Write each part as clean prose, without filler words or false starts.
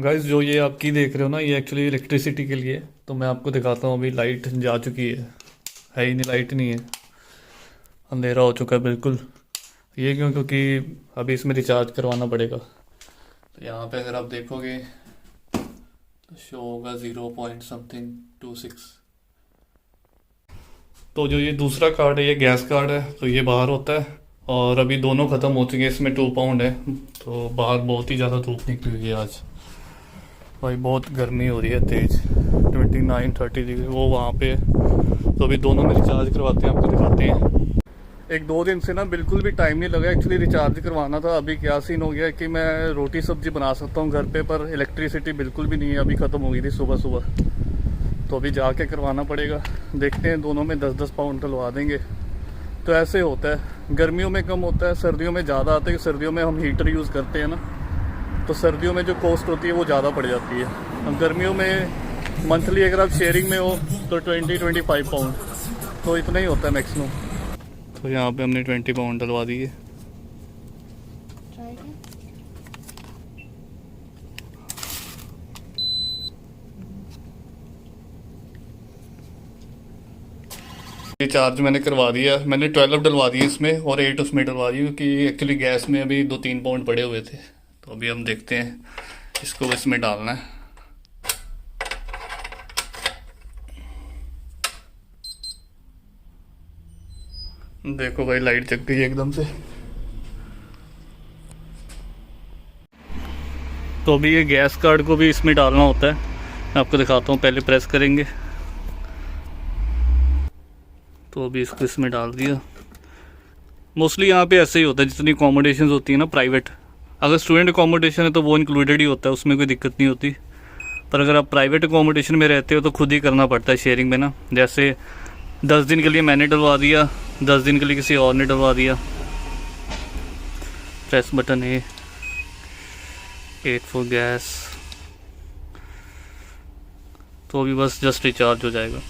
Guys जो ये आपकी देख रहे हो ना, ये एक्चुअली इलेक्ट्रिसिटी के लिए। तो मैं आपको दिखाता हूँ। अभी लाइट जा चुकी है ही नहीं, लाइट नहीं है, अंधेरा हो चुका है बिल्कुल। ये क्यों? क्योंकि अभी इसमें रिचार्ज करवाना पड़ेगा। तो यहाँ पे अगर आप देखोगे तो शो होगा 0 पॉइंट समथिंग 26। तो जो ये दूसरा कार्ड है, ये गैस कार्ड है, तो ये बाहर होता है। और अभी दोनों ख़त्म हो चुके हैं, इसमें 2 पाउंड है। तो बाहर बहुत ही ज़्यादा धूप निकली हुई है आज। भाई बहुत गर्मी हो रही है तेज़, 29-30 डिग्री वो वहाँ पे है। तो अभी दोनों में रिचार्ज करवाते हैं, आपको दिखाते हैं। 1-2 दिन से ना बिल्कुल भी टाइम नहीं लगा एक्चुअली रिचार्ज करवाना था। अभी क्या सीन हो गया कि मैं रोटी सब्जी बना सकता हूँ घर पे, पर इलेक्ट्रिसिटी बिल्कुल भी नहीं है। अभी ख़त्म हो गई थी सुबह सुबह, तो अभी जाके करवाना पड़ेगा। देखते हैं, दोनों में 10-10 पाउंड डलवा देंगे। तो ऐसे होता है, गर्मियों में कम होता है, सर्दियों में ज़्यादा आता है। सर्दियों में हम हीटर यूज़ करते हैं ना, तो सर्दियों में जो कॉस्ट होती है वो ज़्यादा पड़ जाती है। अब गर्मियों में मंथली अगर आप शेयरिंग में हो तो 20-25 पाउंड, तो इतना ही होता है मैक्सिमम। तो यहाँ पे हमने 20 पाउंड डलवा दिए। रिचार्ज मैंने करवा दिया, मैंने 12 डलवा दिए इसमें और 8 उसमें डलवा दिए, क्योंकि एक्चुअली गैस में अभी 2-3 पाउंड पड़े हुए थे। तो अभी हम देखते हैं, इसको इसमें डालना है। देखो भाई लाइट जग गई एकदम से। तो अभी ये गैस कार्ड को भी इसमें डालना होता है, मैं आपको दिखाता हूँ। पहले प्रेस करेंगे, तो अभी इसको इसमें डाल दिया। मोस्टली यहाँ पे ऐसे ही होता है, जितनी अकोमोडेशन होती है ना प्राइवेट। अगर स्टूडेंट अकोमोडेशन है तो वो इंक्लूडेड ही होता है, उसमें कोई दिक्कत नहीं होती। पर अगर आप प्राइवेट अकोमोडेशन में रहते हो तो खुद ही करना पड़ता है शेयरिंग में ना। जैसे 10 दिन के लिए मैंने डलवा दिया, 10 दिन के लिए किसी और ने डलवा दिया। प्रेस बटन है 8 फॉर गैस। तो अभी बस जस्ट रिचार्ज हो जाएगा।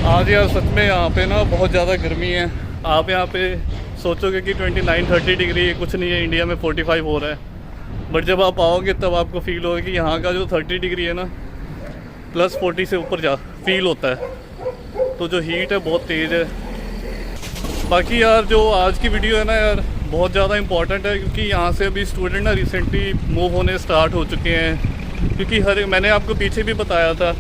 आज यार सच में यहाँ पे ना बहुत ज़्यादा गर्मी है। आप यहाँ पे सोचोगे कि 29-30 डिग्री कुछ नहीं है, इंडिया में 45 हो रहा है। बट जब आप आओगे तब आपको फील होगा कि यहाँ का जो 30 डिग्री है ना, +40 से ऊपर जा फील होता है। तो जो हीट है बहुत तेज़ है। बाकी यार जो आज की वीडियो है ना यार, बहुत ज़्यादा इम्पॉर्टेंट है, क्योंकि यहाँ से अभी स्टूडेंट ना रिसेंटली मूव होने स्टार्ट हो चुके हैं। क्योंकि मैंने आपको पीछे भी बताया था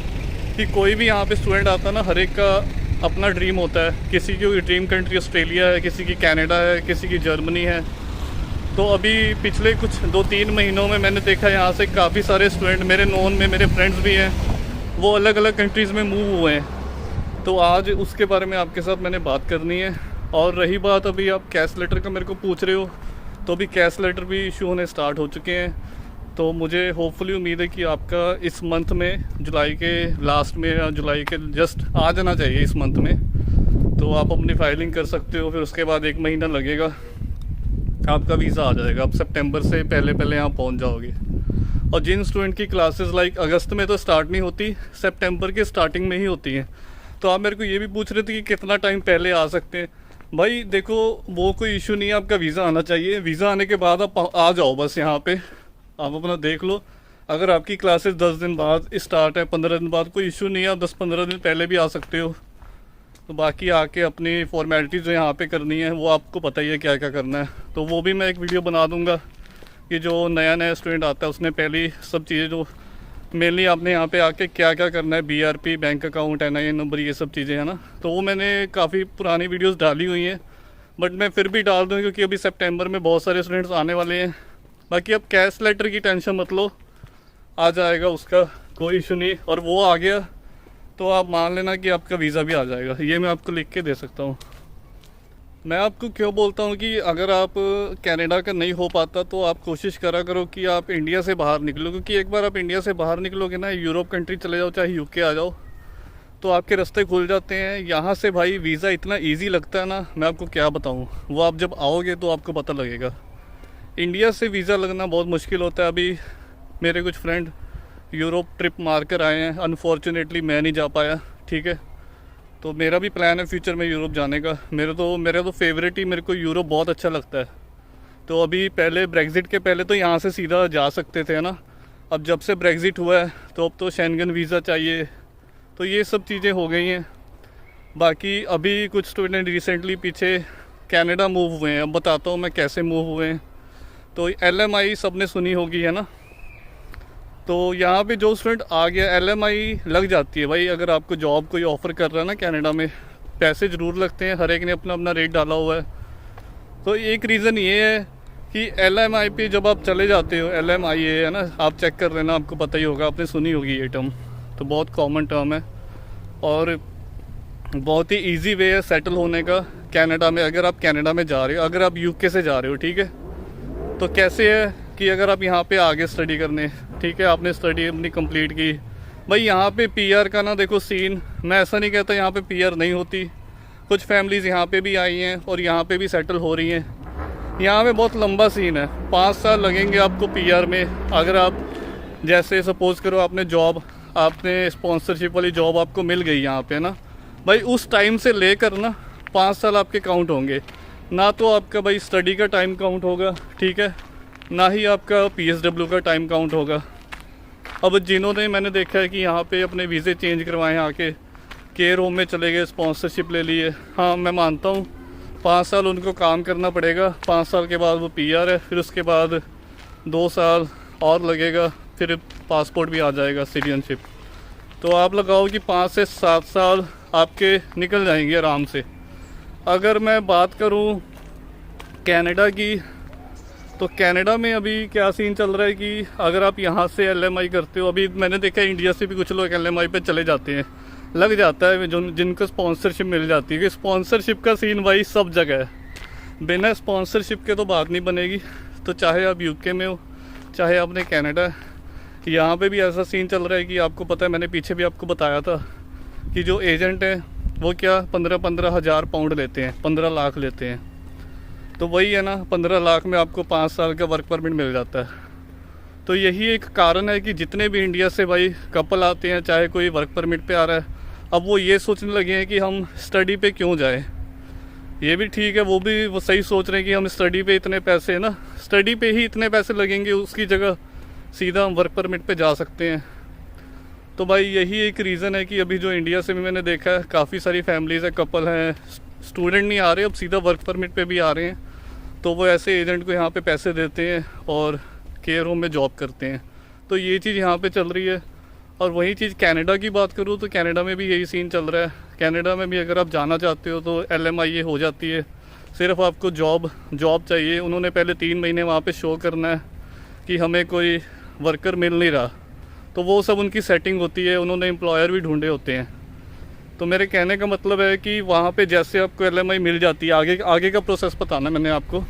कि कोई भी यहाँ पे स्टूडेंट आता है ना, हर एक का अपना ड्रीम होता है। किसी की ड्रीम कंट्री ऑस्ट्रेलिया है, किसी की कनाडा है, किसी की जर्मनी है। तो अभी पिछले कुछ 2-3 महीनों में मैंने देखा यहाँ से काफ़ी सारे स्टूडेंट मेरे नोन में, मेरे फ्रेंड्स भी हैं, वो अलग अलग कंट्रीज़ में मूव हुए हैं। तो आज उसके बारे में आपके साथ मैंने बात करनी है। और रही बात, अभी आप कैश लेटर का मेरे को पूछ रहे हो, तो अभी कैश लेटर भी इशू होने स्टार्ट हो चुके हैं। तो मुझे होपफुली उम्मीद है कि आपका इस मंथ में, जुलाई के लास्ट में या जुलाई के जस्ट आ जाना चाहिए इस मंथ में। तो आप अपनी फाइलिंग कर सकते हो। फिर उसके बाद 1 महीना लगेगा, आपका वीज़ा आ जाएगा। आप सितंबर से पहले पहले यहाँ पहुँच जाओगे। और जिन स्टूडेंट की क्लासेस लाइक अगस्त में तो स्टार्ट नहीं होती, सितंबर के स्टार्टिंग में ही होती हैं। तो आप मेरे को ये भी पूछ रहे थे कि कितना टाइम पहले आ सकते हैं। भाई देखो, वो कोई इशू नहीं है, आपका वीज़ा आना चाहिए। वीज़ा आने के बाद आप आ जाओ बस यहाँ पे, आप अपना देख लो। अगर आपकी क्लासेस 10 दिन बाद स्टार्ट है, 15 दिन बाद, कोई इशू नहीं है। आप 10-15 दिन पहले भी आ सकते हो। तो बाकी आके अपनी फॉर्मेलिटीज़ जो यहाँ पे करनी है वो आपको पता ही है क्या क्या करना है। तो वो भी मैं एक वीडियो बना दूँगा कि जो नया नया स्टूडेंट आता है उसने पहली सब चीज़ें जो मेनली आपने यहाँ पे आके क्या क्या करना है, BRP, bank account, NIN number, ये सब चीज़ें है ना। तो वो मैंने काफ़ी पुरानी वीडियोस डाली हुई हैं, बट मैं फिर भी डाल दूँ क्योंकि अभी सितंबर में बहुत सारे स्टूडेंट्स आने वाले हैं। बाकी अब कैश लेटर की टेंशन मत लो, आ जाएगा, उसका कोई इशू नहीं। और वो आ गया तो आप मान लेना कि आपका वीज़ा भी आ जाएगा। ये मैं आपको लिख के दे सकता हूँ। मैं आपको क्यों बोलता हूँ कि अगर आप कनाडा का नहीं हो पाता तो आप कोशिश करा करो कि आप इंडिया से बाहर निकलो। क्योंकि एक बार आप इंडिया से बाहर निकलोगे ना, यूरोप कंट्री चले जाओ, चाहे UK आ जाओ, तो आपके रास्ते खुल जाते हैं। यहाँ से भाई वीज़ा इतना ईजी लगता है ना, मैं आपको क्या बताऊँ। वो आप जब आओगे तो आपको पता लगेगा। इंडिया से वीज़ा लगना बहुत मुश्किल होता है। अभी मेरे कुछ फ्रेंड यूरोप ट्रिप मार कर आए हैं, अनफॉर्चुनेटली मैं नहीं जा पाया, ठीक है। तो मेरा भी प्लान है फ्यूचर में यूरोप जाने का। मेरा तो फेवरेट ही, मेरे को यूरोप बहुत अच्छा लगता है। तो अभी पहले ब्रेग्जिट के पहले तो यहाँ से सीधा जा सकते थे ना, अब जब से ब्रेग्ज़िट हुआ है तो अब तो शेंगन वीज़ा चाहिए, तो ये सब चीज़ें हो गई हैं। बाकी अभी कुछ स्टूडेंट रिसेंटली पीछे कनाडा मूव हुए हैं, अब बताता हूँ मैं कैसे मूव हुए हैं। तो LMI सबने सुनी होगी, है ना। तो यहाँ पे जो स्टूडेंट आ गया LMI लग जाती है भाई। अगर आपको जॉब कोई ऑफ़र कर रहा है ना कनाडा में, पैसे ज़रूर लगते हैं, हर एक ने अपना अपना रेट डाला हुआ है। तो एक रीज़न ये है कि LMI पे जब आप चले जाते हो, LMI है ना, आप चेक कर लेना, आपको पता ही होगा, आपने सुनी होगी ये टर्म, तो बहुत कॉमन टर्म है और बहुत ही इजी वे है सेटल होने का कनाडा में। अगर आप कनाडा में जा रहे हो, अगर आप UK से जा रहे हो, ठीक है, तो कैसे है कि अगर आप यहाँ पे आगे स्टडी करने, ठीक है, आपने स्टडी अपनी कंप्लीट की भाई, यहाँ पे PR का ना देखो सीन, मैं ऐसा नहीं कहता यहाँ पे PR नहीं होती, कुछ फैमिलीज़ यहाँ पे भी आई हैं और यहाँ पे भी सेटल हो रही हैं। यहाँ पे बहुत लंबा सीन है, 5 साल लगेंगे आपको PR में। अगर आप जैसे सपोज़ करो आपने जॉब, आपने स्पॉन्सरशिप वाली जॉब आपको मिल गई यहाँ पे ना भाई, उस टाइम से लेकर ना 5 साल आपके काउंट होंगे। ना तो आपका भाई स्टडी का टाइम काउंट होगा, ठीक है, ना ही आपका PSW का टाइम काउंट होगा। अब जिन्होंने मैंने देखा है कि यहाँ पे अपने वीज़े चेंज करवाएं, आके केयर होम में चले गए, स्पॉन्सरशिप ले लिए, हाँ मैं मानता हूँ 5 साल उनको काम करना पड़ेगा, 5 साल के बाद वो PR है, फिर उसके बाद 2 साल और लगेगा, फिर पासपोर्ट भी आ जाएगा, सिटीजनशिप। तो आप लगाओ कि 5 से 7 साल आपके निकल जाएंगे आराम से। अगर मैं बात करूं कनाडा की, तो कनाडा में अभी क्या सीन चल रहा है कि अगर आप यहाँ से LMI करते हो, अभी मैंने देखा है इंडिया से भी कुछ लोग LMI पे चले जाते हैं, लग जाता है जो जिनको स्पॉन्सरशिप मिल जाती है। कि स्पॉन्सरशिप का सीन भाई सब जगह है, बिना स्पॉन्सरशिप के तो बात नहीं बनेगी। तो चाहे आप UK में हो, चाहे आपने कनाडा, यहाँ पे भी ऐसा सीन चल रहा है कि आपको पता है, मैंने पीछे भी आपको बताया था कि जो एजेंट है वो क्या 15-15 हज़ार पाउंड लेते हैं, 15 लाख लेते हैं। तो वही है ना, 15 लाख में आपको 5 साल का वर्क परमिट मिल जाता है। तो यही एक कारण है कि जितने भी इंडिया से भाई कपल आते हैं, चाहे कोई वर्क परमिट पे आ रहा है, अब वो ये सोचने लगे हैं कि हम स्टडी पे क्यों जाएं। ये भी ठीक है, वो सही सोच रहे हैं कि हम स्टडी पे इतने पैसे ना, स्टडी पे ही इतने पैसे लगेंगे, उसकी जगह सीधा हम वर्क परमिट पे जा सकते हैं। तो भाई यही एक रीज़न है कि अभी जो इंडिया से भी मैंने देखा है, काफ़ी सारी फैमिलीज़ है, कपल हैं, स्टूडेंट नहीं आ रहे, अब सीधा वर्क परमिट पे भी आ रहे हैं। तो वो ऐसे एजेंट को यहाँ पे पैसे देते हैं और केयर होम में जॉब करते हैं। तो ये चीज़ यहाँ पे चल रही है। और वही चीज़ कनाडा की बात करूँ तो कनाडा में भी यही सीन चल रहा है। कनाडा में भी अगर आप जाना चाहते हो तो LMI हो जाती है, सिर्फ आपको जॉब चाहिए। उन्होंने पहले 3 महीने वहाँ पे शो करना है कि हमें कोई वर्कर मिल नहीं रहा, तो वो सब उनकी सेटिंग होती है, उन्होंने एम्प्लॉयर भी ढूंढे होते हैं। तो मेरे कहने का मतलब है कि वहाँ पे जैसे आपको LMI मिल जाती है, आगे का प्रोसेस बताना मैंने आपको।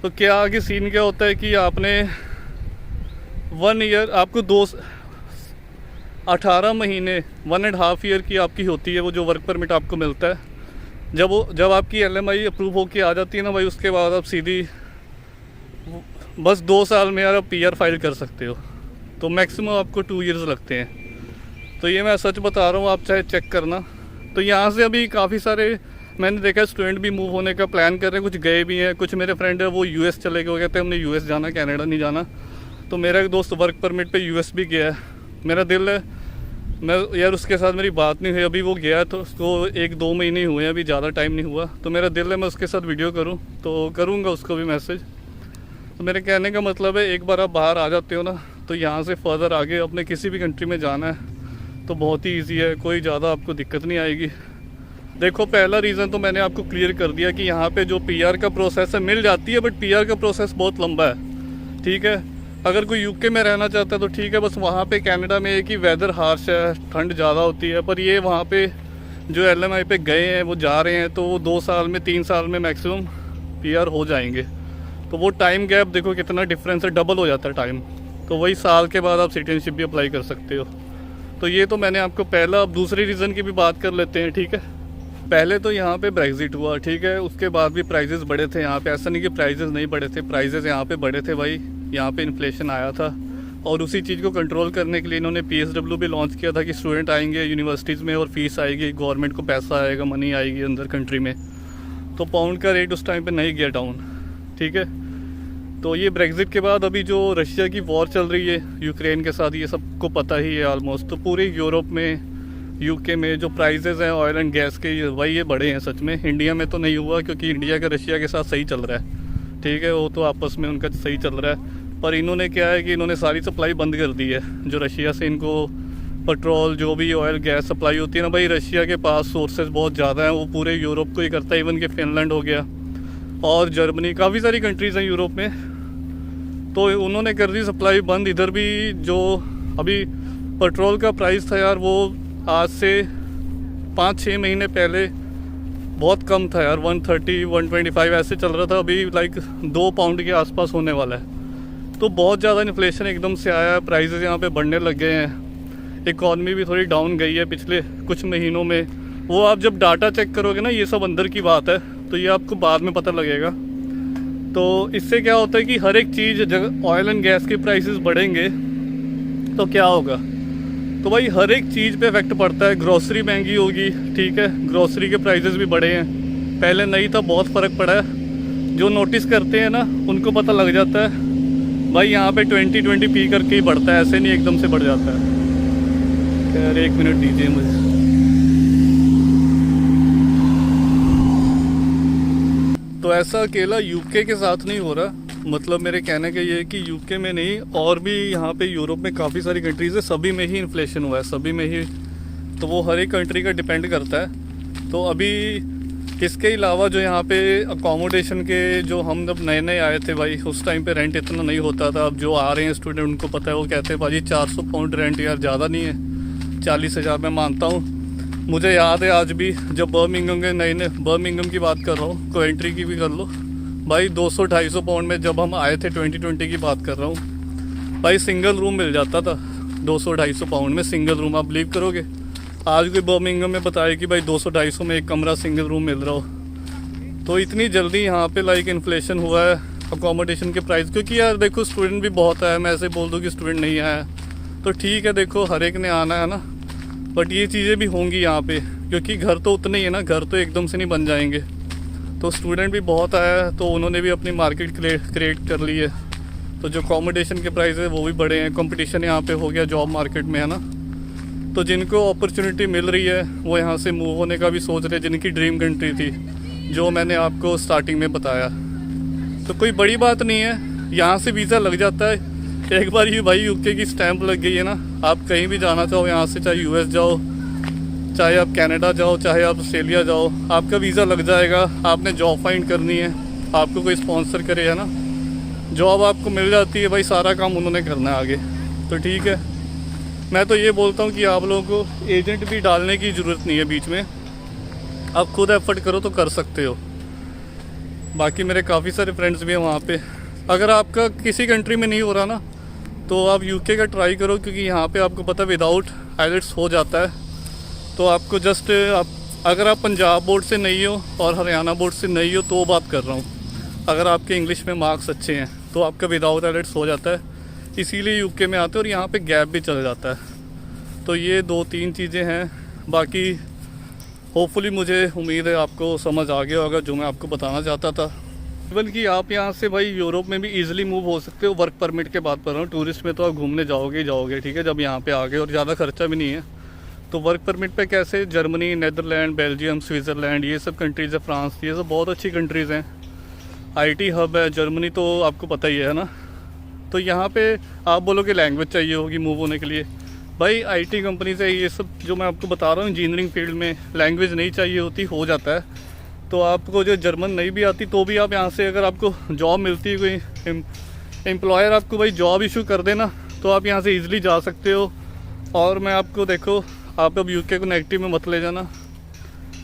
तो क्या आगे सीन क्या होता है कि आपने 1 ईयर, आपको 18 महीने 1.5 ईयर की आपकी होती है वो जो वर्क परमिट आपको मिलता है। जब आपकी LMI अप्रूव होके आ जाती है ना भाई, उसके बाद आप सीधी बस 2 साल में यार आप PR फाइल कर सकते हो। तो मैक्सिमम आपको 2 ईयर्स लगते हैं। तो ये मैं सच बता रहा हूँ, आप चाहे चेक करना। तो यहाँ से अभी काफ़ी सारे मैंने देखा स्टूडेंट भी मूव होने का प्लान कर रहे हैं, कुछ गए भी हैं। कुछ मेरे फ्रेंड है वो US चले गए, कहते हैं हमने US जाना, कनाडा नहीं जाना। तो मेरा एक दोस्त वर्क परमिट पे US भी गया है। मेरा दिल है, मैं यार उसके साथ मेरी बात नहीं हुई, अभी वो गया तो उसको 1-2 महीने हुए हैं, अभी ज़्यादा टाइम नहीं हुआ। तो मेरा दिल है मैं उसके साथ वीडियो करूँ, तो करूँगा उसको भी मैसेज। तो मेरे कहने का मतलब है, एक बार आप बाहर आ जाते हो ना, तो यहाँ से फर्दर आगे अपने किसी भी कंट्री में जाना है तो बहुत ही ईजी है, कोई ज़्यादा आपको दिक्कत नहीं आएगी। देखो पहला रीज़न तो मैंने आपको क्लियर कर दिया कि यहाँ पे जो PR का प्रोसेस है मिल जाती है, बट PR का प्रोसेस बहुत लंबा है, ठीक है। अगर कोई UK में रहना चाहता है तो ठीक है, बस वहाँ पे कनाडा में एक ही वेदर हार्श है, ठंड ज़्यादा होती है। पर ये वहाँ पे जो LMI पे गए हैं, वो जा रहे हैं, तो वो 2 साल में 3 साल में मैक्सिमम PR हो जाएंगे। तो वो टाइम गैप देखो कितना डिफरेंस है, डबल हो जाता है टाइम। तो वही साल के बाद आप सिटीजनशिप भी अप्लाई कर सकते हो। तो ये तो मैंने आपको पहला। अब दूसरी रीज़न की भी बात कर लेते हैं, ठीक है। पहले तो यहाँ पे ब्रेग्जिट हुआ, ठीक है, उसके बाद भी प्राइजेज़ बढ़े थे यहाँ पे। ऐसा नहीं कि प्राइजेज़ नहीं बढ़े थे, प्राइजेज़ यहाँ पे बढ़े थे भाई। यहाँ पे इन्फ्लेशन आया था और उसी चीज़ को कंट्रोल करने के लिए इन्होंने PSW भी लॉन्च किया था कि स्टूडेंट आएंगे यूनिवर्सिटीज़ में और फीस आएगी, गवर्नमेंट को पैसा आएगा, मनी आएगी अंदर कंट्री में। तो पाउंड का रेट उस टाइम पर नहीं गया डाउन, ठीक है। तो ये ब्रेग्जिट के बाद अभी जो रशिया की वॉर चल रही है यूक्रेन के साथ, ये सबको पता ही है ऑलमोस्ट। तो पूरे यूरोप में, यूके में जो प्राइसेस हैं ऑयल एंड गैस के, वही ये बढ़े हैं सच में। इंडिया में तो नहीं हुआ क्योंकि इंडिया का रशिया के साथ सही चल रहा है, ठीक है, वो तो आपस में उनका सही चल रहा है। पर इन्होंने क्या है कि इन्होंने सारी सप्लाई बंद कर दी है। जो रशिया से इनको पेट्रोल, जो भी ऑयल गैस सप्लाई होती है ना भाई, रशिया के पास सोर्सेज बहुत ज़्यादा हैं, वो पूरे यूरोप को ही करता है। इवन कि फिनलैंड हो गया और जर्मनी, काफ़ी सारी कंट्रीज़ हैं यूरोप में, तो उन्होंने कर दी सप्लाई बंद। इधर भी जो अभी पेट्रोल का प्राइस था यार, वो आज से 5-6 महीने पहले बहुत कम था यार, 130, 125 ऐसे चल रहा था। अभी लाइक 2 पाउंड के आसपास होने वाला है। तो बहुत ज़्यादा इन्फ्लेशन एकदम से आया है, प्राइसेस यहाँ पे बढ़ने लग गए हैं। इकॉनमी भी थोड़ी डाउन गई है पिछले कुछ महीनों में। वो आप जब डाटा चेक करोगे ना, ये सब अंदर की बात है, तो ये आपको बाद में पता लगेगा। तो इससे क्या होता है कि हर एक चीज़, जब ऑयल एंड गैस के प्राइसेस बढ़ेंगे तो क्या होगा, तो भाई हर एक चीज़ पे इफेक्ट पड़ता है। ग्रोसरी महंगी होगी, ठीक है, ग्रोसरी के प्राइसेस भी बढ़े हैं, पहले नहीं था, बहुत फ़र्क पड़ा है। जो नोटिस करते हैं ना उनको पता लग जाता है भाई यहाँ पे 20 पी करके ही बढ़ता है, ऐसे नहीं एकदम से बढ़ जाता है। खैर 1 मिनट दीजिए मुझे। तो ऐसा अकेला यूके के साथ नहीं हो रहा, मतलब मेरे कहने का ये है कि यूके में नहीं, और भी यहाँ पे यूरोप में काफ़ी सारी कंट्रीज़ है, सभी में ही इन्फ्लेशन हुआ है, सभी में ही। तो वो हर एक कंट्री का डिपेंड करता है। तो अभी इसके अलावा जो यहाँ पे अकोमोडेशन के, जो हम जब नए नए आए थे भाई, उस टाइम पे रेंट इतना नहीं होता था। अब जो आ रहे हैं स्टूडेंट उनको पता है, वो कहते हैं भाजी 400 पाउंड रेंट यार ज़्यादा नहीं है, 40,000 मैं मानता हूँ। मुझे याद है आज भी, जब बर्मिंघम के नए बर्मिंघम की बात कर रहा हूँ, कोवेंट्री की भी कर लो भाई, 200-250 पाउंड में जब हम आए थे, 2020 की बात कर रहा हूँ भाई, सिंगल रूम मिल जाता था 200-250 पाउंड में, सिंगल रूम। आप बिलीव करोगे आज कोई बर्मिंघम में बताया कि भाई 200-250 में एक कमरा सिंगल रूम मिल रहा हो। तो इतनी जल्दी यहाँ पे लाइक इन्फ्लेशन हुआ है अकोमोडेशन के प्राइस, क्योंकि यार देखो स्टूडेंट भी बहुत आया। मैं ऐसे बोल दूँ कि स्टूडेंट नहीं आया तो ठीक है, देखो हर एक ने आना है ना, बट ये चीज़ें भी होंगी यहाँ पे, क्योंकि घर तो उतने ही है ना, घर तो एकदम से नहीं बन जाएंगे। तो स्टूडेंट भी बहुत आया है, तो उन्होंने भी अपनी मार्केट क्रिएट कर ली है। तो जो अकोमोडेशन के प्राइस है वो भी बढ़े हैं, कंपटीशन यहाँ पे हो गया जॉब मार्केट में, है ना। तो जिनको अपॉर्चुनिटी मिल रही है वो यहाँ से मूव होने का भी सोच रहे हैं, जिनकी ड्रीम कंट्री थी, जो मैंने आपको स्टार्टिंग में बताया। तो कोई बड़ी बात नहीं है, यहाँ से वीज़ा लग जाता है एक बार ही भाई, यूके की स्टैंप लग गई है ना, आप कहीं भी जाना चाहो यहाँ से, चाहे यूएस जाओ, चाहे आप कनाडा जाओ, चाहे आप ऑस्ट्रेलिया जाओ, आपका वीज़ा लग जाएगा। आपने जॉब फाइंड करनी है, आपको कोई स्पॉन्सर करे, है ना, जॉब आपको मिल जाती है भाई, सारा काम उन्होंने करना है आगे। तो ठीक है, मैं तो ये बोलता हूँ कि आप लोगों को एजेंट भी डालने की ज़रूरत नहीं है बीच में, आप खुद एफर्ट करो तो कर सकते हो। बाकी मेरे काफ़ी सारे फ्रेंड्स भी हैं वहाँ पे। अगर आपका किसी कंट्री में नहीं हो रहा ना, तो आप यूके का ट्राई करो, क्योंकि यहाँ पे आपको पता है विदाउट आइलेट्स हो जाता है। तो आपको जस्ट अगर आप पंजाब बोर्ड से नहीं हो और हरियाणा बोर्ड से नहीं हो, तो बात कर रहा हूँ, अगर आपके इंग्लिश में मार्क्स अच्छे हैं तो आपका विदाउट आइलेट्स हो जाता है, इसीलिए यूके में आते हैं, और यहाँ पे गैप भी चल जाता है। तो ये 2-3 चीज़ें हैं। बाकी होपफुली मुझे उम्मीद है आपको समझ आ गया होगा जो मैं आपको बताना चाहता था। इवन कि आप यहाँ से भाई यूरोप में भी इजीली मूव हो सकते हो, वर्क परमिट के बात कर रहा हूँ। टूरिस्ट में तो आप घूमने जाओगे ही जाओगे, ठीक है, जब यहाँ पे आ गए, और ज़्यादा खर्चा भी नहीं है। तो वर्क परमिट पे कैसे, जर्मनी, नेदरलैंड, बेल्जियम, स्विट्ज़रलैंड, ये सब कंट्रीज़ है, फ्रांस, ये सब बहुत अच्छी कंट्रीज़ हैं। IT हब है जर्मनी, तो आपको पता ही है ना। तो यहाँ पे आप बोलोगे लैंग्वेज चाहिए होगी मूव होने के लिए, भाई IT कंपनीज़ है, ये सब जो मैं आपको बता रहा हूँ, इंजीनियरिंग फील्ड में लैंग्वेज नहीं चाहिए होती, हो जाता है। तो आपको जो जर्मन नहीं भी आती तो भी आप यहाँ से, अगर आपको जॉब मिलती है, कोई एम्प्लॉयर आपको भाई जॉब इशू कर देना, तो आप यहाँ से ईज़िली जा सकते हो। और मैं आपको, देखो आप अब यूके को नेगेटिव में मत ले जाना,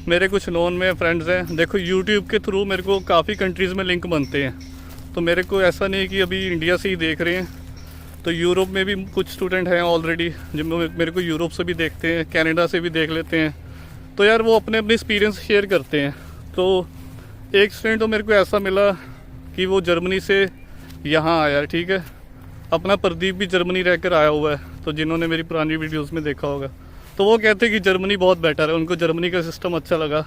मेरे कुछ नोन में फ्रेंड्स हैं, देखो यूट्यूब के थ्रू मेरे को काफ़ी कंट्रीज़ में लिंक बनते हैं। तो मेरे को ऐसा नहीं है कि अभी इंडिया से ही देख रहे हैं, तो यूरोप में भी कुछ स्टूडेंट हैं ऑलरेडी जो मेरे को यूरोप से भी देखते हैं, कनाडा से भी देख लेते हैं। तो यार वो अपने अपने एक्सपीरियंस शेयर करते हैं। तो एक स्टूडेंट तो मेरे को ऐसा मिला कि वो जर्मनी से यहाँ आया, ठीक है, अपना प्रदीप भी जर्मनी रहकर आया हुआ है, तो जिन्होंने मेरी पुरानी वीडियोस में देखा होगा, तो वो कहते हैं कि जर्मनी बहुत बेटर है, उनको जर्मनी का सिस्टम अच्छा लगा।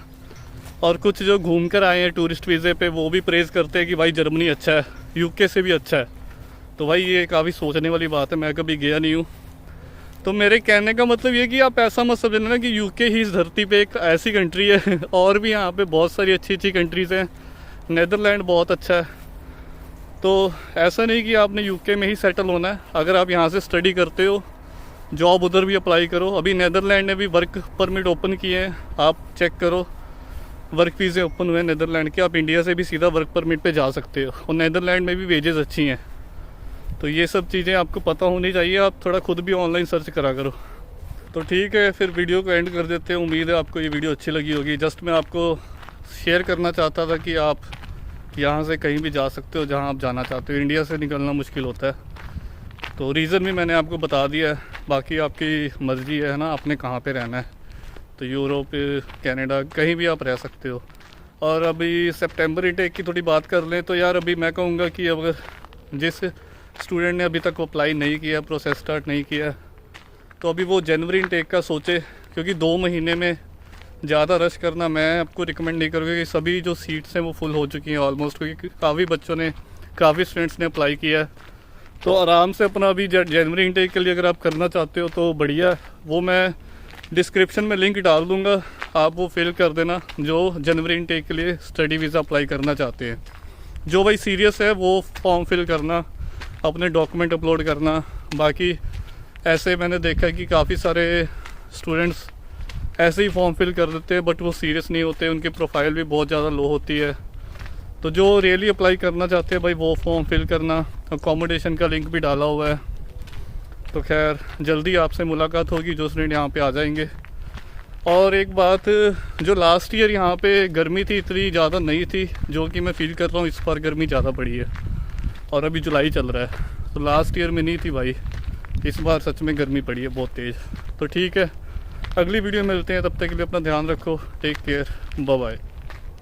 और कुछ जो घूम कर आए हैं टूरिस्ट वीज़े पे, वो भी प्रेज़ करते हैं कि भाई जर्मनी अच्छा है, यूके से भी अच्छा है। तो भाई ये काफ़ी सोचने वाली बात है, मैं कभी गया नहीं हूँ। तो मेरे कहने का मतलब ये कि आप ऐसा मत समझना कि यूके ही इस धरती पे एक ऐसी कंट्री है और भी यहाँ पे बहुत सारी अच्छी अच्छी कंट्रीज़ हैं। नीदरलैंड बहुत अच्छा है। तो ऐसा नहीं कि आपने यूके में ही सेटल होना है। अगर आप यहाँ से स्टडी करते हो, जॉब उधर भी अप्लाई करो। अभी नीदरलैंड ने भी वर्क परमिट ओपन किए हैं, आप चेक करो, वर्क वीज़े ओपन हुए नीदरलैंड के। आप इंडिया से भी सीधा वर्क परमिट पे जा सकते हो और नीदरलैंड में भी वेजेस अच्छी हैं। तो ये सब चीज़ें आपको पता होनी चाहिए, आप थोड़ा खुद भी ऑनलाइन सर्च करा करो। तो ठीक है, फिर वीडियो को एंड कर देते हैं। उम्मीद है आपको ये वीडियो अच्छी लगी होगी। जस्ट मैं आपको शेयर करना चाहता था कि आप यहाँ से कहीं भी जा सकते हो जहाँ आप जाना चाहते हो। इंडिया से निकलना मुश्किल होता है, तो रीज़न भी मैंने आपको बता दिया है। बाकी आपकी मर्ज़ी है ना, आपने कहाँ पे रहना है। तो यूरोप, कनाडा, कहीं भी आप रह सकते हो। और अभी सितंबर इंटेक की थोड़ी बात कर लें तो यार अभी मैं कहूँगा कि अगर जिस स्टूडेंट ने अभी तक अप्लाई नहीं किया, प्रोसेस स्टार्ट नहीं किया, तो अभी वो जनवरी इंटेक का सोचे, क्योंकि 2 महीने में ज़्यादा रश करना मैं आपको रिकमेंड नहीं करूँगा। कि सभी जो सीट्स हैं वो फुल हो चुकी हैं ऑलमोस्ट, क्योंकि काफ़ी बच्चों ने, काफ़ी स्टूडेंट्स ने अप्लाई किया है। तो आराम से अपना अभी जनवरी इंटेक के लिए अगर आप करना चाहते हो तो बढ़िया। वो मैं डिस्क्रिप्शन में लिंक डाल दूँगा, आप वो फिल कर देना जो जनवरी इंटेक के लिए स्टडी वीज़ा अप्लाई करना चाहते हैं। जो भाई सीरियस है वो फॉर्म फिल करना, अपने डॉक्यूमेंट अपलोड करना। बाकी ऐसे मैंने देखा कि काफ़ी सारे स्टूडेंट्स ऐसे ही फॉर्म फिल कर देते हैं, बट वो सीरियस नहीं होते, उनकी प्रोफाइल भी बहुत ज़्यादा लो होती है। तो जो रियली अप्लाई करना चाहते हैं भाई वो फॉर्म फिल करना। अकोमोडेशन का लिंक भी डाला हुआ है। तो खैर जल्दी आपसे मुलाकात होगी जो स्टूडेंट यहाँ पे आ जाएंगे। और एक बात, जो लास्ट ईयर यहाँ पे गर्मी थी इतनी ज़्यादा नहीं थी जो कि मैं फील कर रहा हूँ। इस बार गर्मी ज़्यादा पड़ी है और अभी जुलाई चल रहा है, तो लास्ट ईयर में नहीं थी भाई। इस बार सच में गर्मी पड़ी है बहुत तेज़। तो ठीक है, अगली वीडियो में मिलते हैं, तब तक के लिए अपना ध्यान रखो। Take care, bye bye.